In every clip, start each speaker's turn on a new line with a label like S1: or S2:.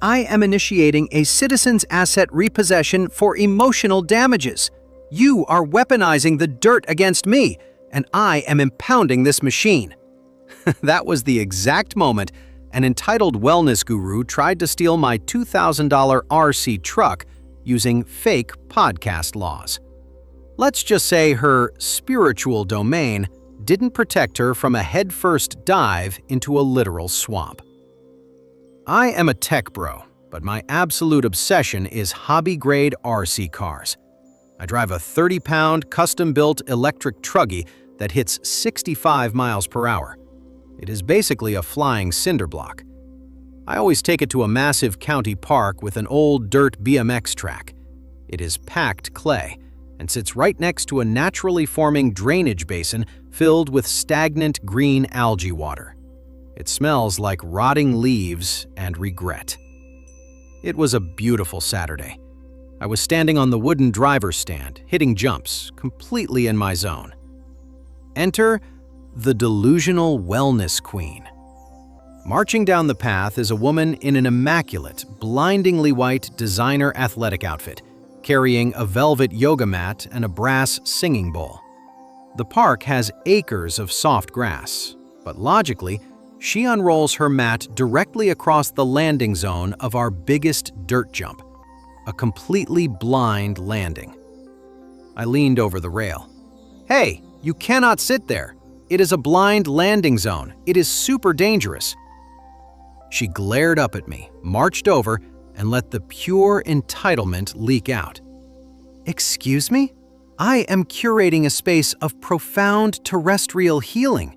S1: I am initiating a citizen's asset repossession for emotional damages. You are weaponizing the dirt against me, and I am impounding this machine." That was the exact moment an entitled wellness guru tried to steal my $2,000 RC truck using fake podcast laws. Let's just say her spiritual domain didn't protect her from a headfirst dive into a literal swamp. I am a tech bro, but my absolute obsession is hobby-grade RC cars. I drive a 30-pound, custom-built electric truggy that hits 65 miles per hour. It is basically a flying cinder block. I always take it to a massive county park with an old dirt BMX track. It is packed clay and sits right next to a naturally forming drainage basin filled with stagnant green algae water. It smells like rotting leaves and regret. It was a beautiful Saturday. I was standing on the wooden driver's stand, hitting jumps, completely in my zone. Enter the delusional wellness queen. Marching down the path is a woman in an immaculate, blindingly white designer athletic outfit, carrying a velvet yoga mat and a brass singing bowl. The park has acres of soft grass, but logically, she unrolls her mat directly across the landing zone of our biggest dirt jump, a completely blind landing. I leaned over the rail. "Hey, you cannot sit there. It is a blind landing zone. It is super dangerous." She glared up at me, marched over, and let the pure entitlement leak out. "Excuse me? I am curating a space of profound terrestrial healing.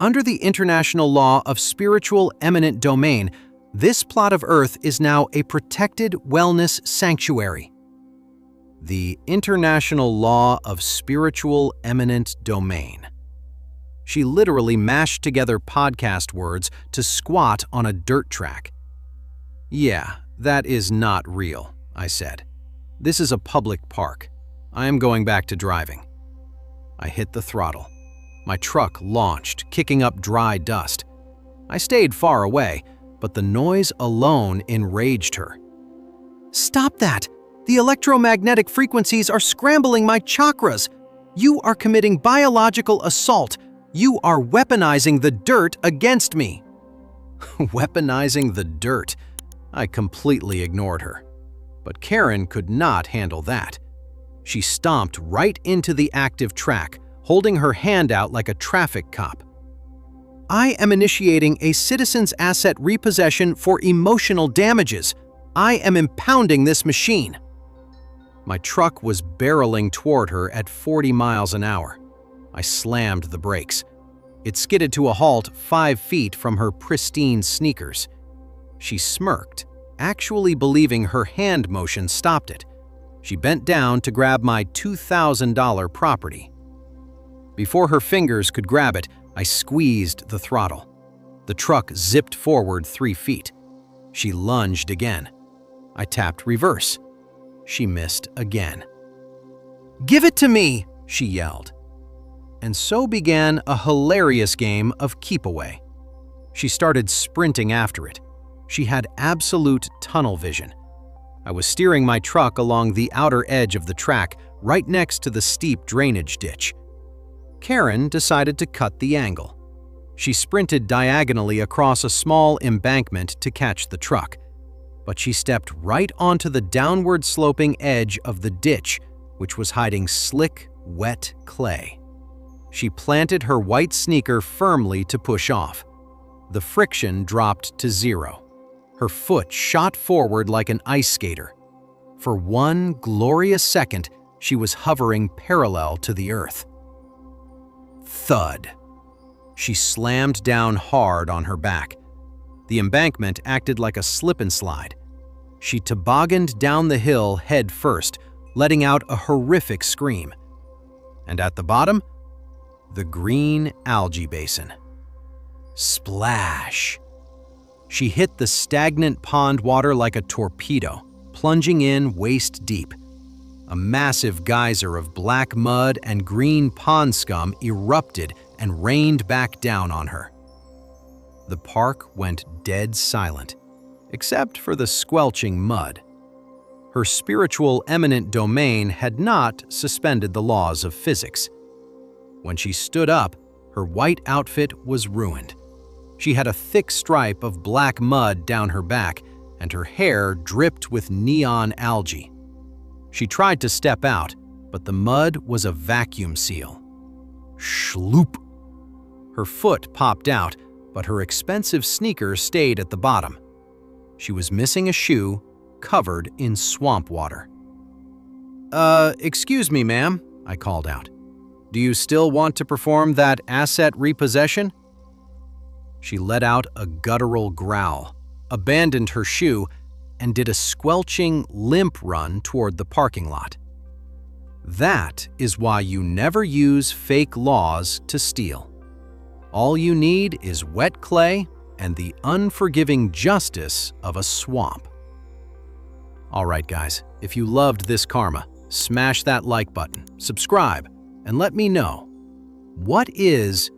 S1: Under the international law of spiritual eminent domain, this plot of earth is now a protected wellness sanctuary." The international law of spiritual eminent domain. She literally mashed together podcast words to squat on a dirt track. "Yeah, that is not real," I said. "This is a public park. I am going back to driving." I hit the throttle. My truck launched, kicking up dry dust. I stayed far away, but the noise alone enraged her. "Stop that! The electromagnetic frequencies are scrambling my chakras! You are committing biological assault! You are weaponizing the dirt against me!" Weaponizing the dirt? I completely ignored her. But Karen could not handle that. She stomped right into the active track, holding her hand out like a traffic cop. "I am initiating a citizen's asset repossession for emotional damages. I am impounding this machine." My truck was barreling toward her at 40 miles an hour. I slammed the brakes. It skidded to a halt 5 feet from her pristine sneakers. She smirked, actually believing her hand motion stopped it. She bent down to grab my $2,000 property. Before her fingers could grab it, I squeezed the throttle. The truck zipped forward 3 feet. She lunged again. I tapped reverse. She missed again. "Give it to me!" she yelled. And so began a hilarious game of keep-away. She started sprinting after it. She had absolute tunnel vision. I was steering my truck along the outer edge of the track, right next to the steep drainage ditch. Karen decided to cut the angle. She sprinted diagonally across a small embankment to catch the truck, but she stepped right onto the downward-sloping edge of the ditch, which was hiding slick, wet clay. She planted her white sneaker firmly to push off. The friction dropped to 0. Her foot shot forward like an ice skater. For one glorious second, she was hovering parallel to the earth. Thud. She slammed down hard on her back. The embankment acted like a slip and slide. She tobogganed down the hill head first, letting out a horrific scream. And at the bottom, the green algae basin. Splash! She hit the stagnant pond water like a torpedo, plunging in waist deep. A massive geyser of black mud and green pond scum erupted and rained back down on her. The park went dead silent, except for the squelching mud. Her spiritual eminent domain had not suspended the laws of physics. When she stood up, her white outfit was ruined. She had a thick stripe of black mud down her back, and her hair dripped with neon algae. She tried to step out, but the mud was a vacuum seal. Schloop! Her foot popped out, but her expensive sneaker stayed at the bottom. She was missing a shoe, covered in swamp water. Excuse me, ma'am," I called out. "Do you still want to perform that asset repossession?" She let out a guttural growl, abandoned her shoe, and did a squelching, limp run toward the parking lot. That is why you never use fake laws to steal. All you need is wet clay and the unforgiving justice of a swamp. All right, guys, if you loved this karma, smash that like button, subscribe, and let me know, what is